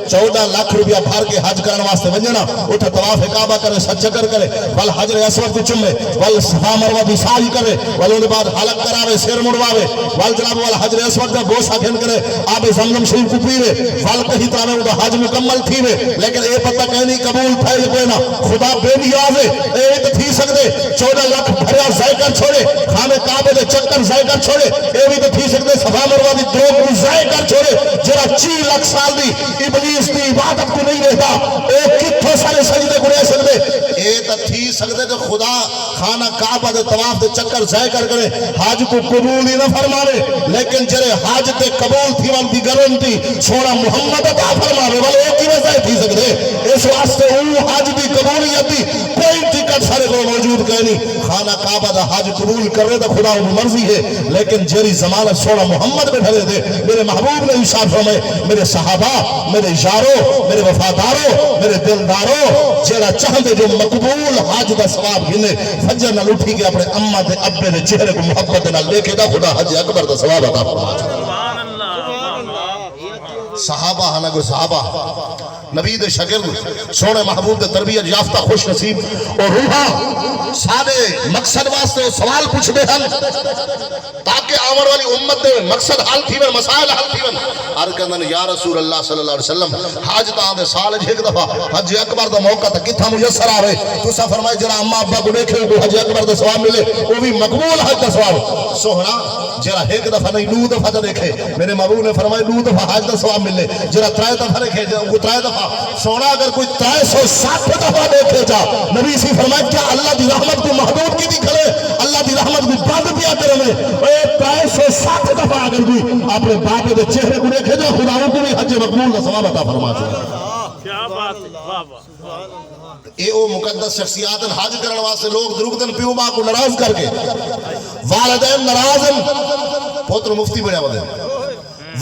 14 लाख रुपया भर के हज करने वास्ते वजना उठ तवाफ काबा करे सच चक्कर करे वल हजर असवद को चुमे वल सफा मरवा दी साई करे वल उनके बाद हलक करावे सिर मुड़वावे वल जनाब वल हजर असवद का गोसा खेन करे आबे जमजम शरीफ को पीवे वल कहीं तरह में उदा हज मुकम्मल थीवे लेकिन ए पता कहनी कबूल थे कोई ना खुदा बेनियाज़ ए तो थी सकदे 14 लाख भरिया ज़ाय कर छोड़े खाने काबे दे चक्कर ज़ाय कर छोड़े ए भी तो थी सकदे सफा मरवा दी दो को ज़ाय कर छोड़े जरा 4 लाख साल दी इब्लीस दी इबादत को नहीं रहता ए कितने सारे सजदे को रह सकते ए तो थी सकते तो खुदा खाना काबा दे तवाफ दे चक्कर ज़ाय कर करे हज को कबूल ही न फरमावे लेकिन जरे हज ते कबूल थी वन दी गारंटी सोना मोहम्मद अता फरमावे वाले एक ही वजह थी सकते इस वास्ते वो हज दी कबूलियत दी कोई टिकट सारे को मौजूद कहनी खाना काबा दा हज कबूल कर रहे तो खुदा की मर्जी है लेकिन जेरी जमानत सोना मोहम्मद में ढले थे मेरे महबूब ने इरशाद फरमाए मेरे सहाबा मेरे यारों मेरे वफादारों मेरे दिलदारों जेड़ा चाहते जो मकबूल हज दा सवाब गिने फजर नाल उठी के अपने अम्मा ते अब्बे दे चेहरे को मोहब्बत नाल लेके दा खुदा हज अकबर दा सवाब अता फरमाए सुभान अल्लाह सहाबा हना को सहाबा नबी दे शागिर्द सोने महबूब दे तरबियत याफ्ता खुश नसीब और रूहा सारे मकसद वास्ते सवाल पूछदे हन ताकि आवर वाली उम्मत दे मकसद हल थीवन मसाइल हल थीवन हर कहंदन या रसूल अल्लाह सल्लल्लाहु अलैहि वसल्लम हज ता दे साल एक दफा हज अकबर दा मौका ता किथा मुयस्सर आवे तुसा फरमाए जरा अम्मा अब्बा को देखे को हज अकबर दा सवाब मिले वो भी मकबूल हज दा सवाब सोहना जरा एक दफा नहीं 2 दफा ता देखे मेरे महबूब ने फरमाया 2 दफा हज दा सवाब मिले जरा 3 दफा देखे वो 3 दफा सोना अगर कोई 360 दफा देखे जा नबी सी फरमाया क्या अल्लाह दी रहमत को महदूद की दिखले अल्लाह दी रहमत को बंद पिया करे ओए 360 दफा अगर भी अपने बाप दे चेहरे को देखे जा खुदा को भी हज मकबूल का सवाब अता फरमा दे क्या बात है वाह वाह ए ओ मुकद्दस शख्सियत हज करने वास्ते लोग दुरुगदन पियो मां को नाराज करके वालिदैन नाराजन पुत्र मुफ्ती बना वदे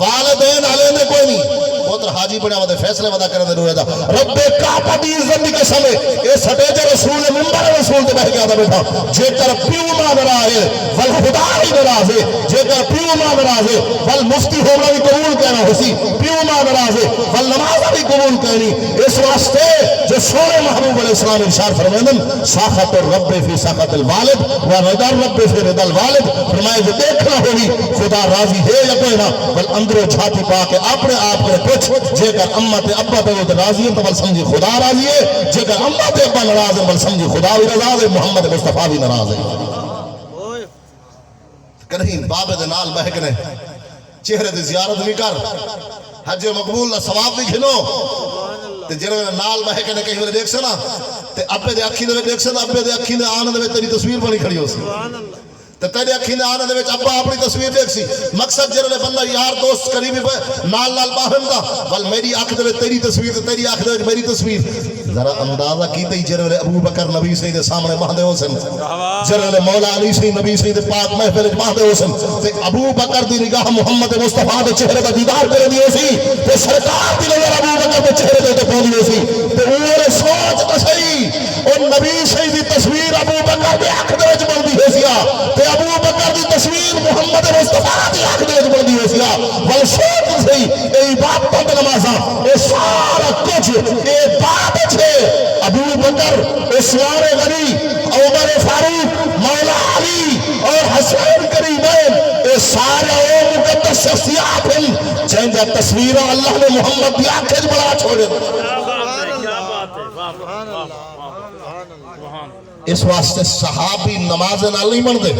वालिदैन आले ने कोई नहीं पुत्र हाजी बना वदे फैसले वदा करन दे रोएदा रब्बे काबा दी इज्जत दी कसम ए सटे जे रसूल मिंबर रसूल ते बैठ के आदा बैठा जेकर पियो मां नाराज है वल खुदा ही नाराज है जेकर पियो मां नाराज है वल मुफ्ती होना भी कबूल कहना होसी पियो मां नाराज है वल नमाज भी कबूल कहनी इस वास्ते जो सोने महबूब अलैहि सलाम इरशाद फरमांदन साखत रब फी साखत अल वालिद व रदा रब फी रदा अल वालिद फरमाए जो देखना होगी खुदा राजी है या कोई ना वल अंदर छाती पा के अपने आप को कुछ जेकर अम्मा ते अब्बा ते वो राजी है तो बल समझी खुदा राजी है जेकर अम्मा ते अब्बा नाराज है बल समझी खुदा भी नाराज है मोहम्मद मुस्तफा भी नाराज है कहीं बाबे दे नाल बहकने चेहरे दी जियारत भी कर हज मकबूल दा सवाब भी घिनो ते जेरे नाल बहकने कहीं वे देख सना ते अब्बे दे अखी दे देख सना अब्बे दे अखी दे आने दे तेरी तस्वीर बनी खड़ी हो सी सुभान अल्लाह ते तेरे अखी ने आने दे विच अब्बा अपनी तस्वीर देख सी मकसद जेरे बंदा यार दोस्त करीबी नाल नाल बाहंदा वल मेरी आंख दे तेरी तस्वीर ते तेरी आंख दे मेरी तस्वीर जरा अंदाजा कीते जेरे अबू बकर नबी सही दे सामने बांधे होसन जेरे मौला अली सही नबी सही दे पाक महफिल विच बांधे होसन ते अबू बकर दी निगाह मोहम्मद मुस्तफा दे चेहरे दा दीदार करे दी होसी ते सरकार दी नजर अबू बकर दे चेहरे ते पौंदी होसी ते ओरे सोच तो सही ओ नबी सही दी तस्वीर अबू बकर दे आंख दे विच बंदी होसिया ते अबू बकर दी तस्वीर मोहम्मद मुस्तफा दी आंख दे विच बंदी होसिया वल सोच सही ए इबादत नमाज़ा ए सारा कुछ ए बात छे अबू बकर उस्मान गनी उमर फारूक मौला अली और हसन करीमैन ए सारे ओ मुकद्दस शख्सियत हैं जिनका तस्वीर अल्लाह ने मोहम्मद दी आंख च बड़ा छोड़े क्या बात है वाह सुभान अल्लाह इस वास्ते सहाबी नमाज नाल नहीं बनदे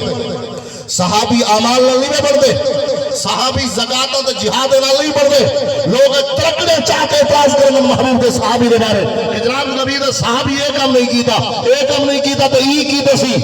सहाबी अमाल नाल नहीं बनदे सहाबी ज़कात और जिहाद नाल नहीं बनदे लोग तरकने चाह के पास करन महबूब दे सहाबी दे बारे जनाब नबी दे सहाबी ए काम नहीं कीता तो ई की दसी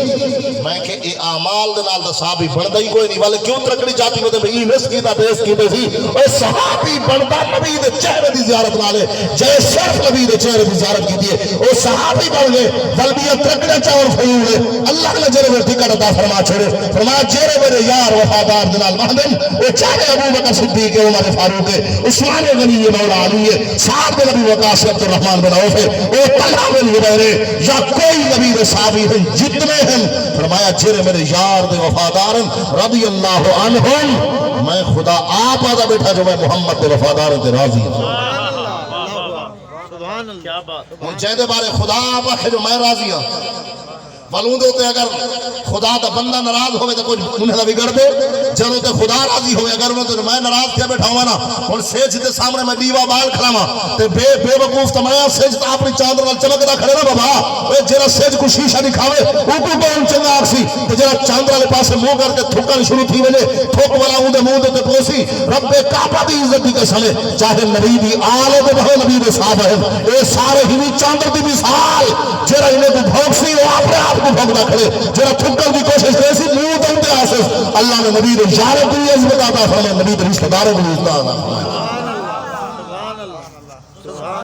मैं के ए अमाल दे नाल दा सहाबी बनदा ही कोई नहीं वाले क्यों तरकनी चाहती होते भाई मिस कीता बेस कीते सी ओए सहाबी बनदा नबी दे चेहरे दी ज़ियारत नाल जय सिर्फ नबी दे चेहरे दी ज़ियारत कीती है ओ सहाबी बन गए बल्कि तरकने चाह और फयूल अल्लाह ने जरे टिकट अता फरमा छोड़े फरमाया जेरे मेरे यार वफादार दे नाल महदन वो चाहे अबू बकर सिद्दीक है उमर फारूक है उस्मान गनी है मौला अली है साहब बिन अबी वकास अब्दुल रहमान बिन औफ है वो तलहा बिन जुबैर है या कोई नबी दे सहाबी हैं जितने हैं फरमाया जेरे मेरे यार दे वफादार रज़ी अल्लाह अन्हुम मैं खुदा आप आदा बैठा जो मैं मोहम्मद दे वफादार ते राजी हूं کیا بات ہوں جہدے بارے خدا آپ آخے جو میں راضی ہوں معلوم ہوتے اگر خدا دا بندہ ناراض ہوئے تو کچھ انہیں دا بگڑ دے جنہوں تے خدا راضی ہوئے اگر انہیں تو میں ناراض کیا بیٹھا ہوا نا اور سیج دے سامنے میں دیوا بال کھڑا ہوا تے بے وقوف تو میں سیج تا اپنی چاندر وال چمک دا کھڑے نا بابا اے جرا سیج کو شیشہ دکھاوے اوکو کون چنگا آکسی تے جرا چاندر والے پاسے منہ کر کے تھکن شروع تھی وجے تھوک والا اون دے منہ تے پوسی رب کعبہ دی عزت دی قسم ہے چاہے نبی دی آل ہو بہو نبی دے صاحب ہے اے سارے ہی چاندر دی مثال جرا انہیں کو بھوکسی وہ اپنے آپ کو بھوکنا کھڑے جرا تھکن دی کوشش ایسی منہ تے آسس اللہ نے نبی دے یار دی عزت عطا فرمائے نبی دے رشتہ داروں کو عزت عطا فرمائے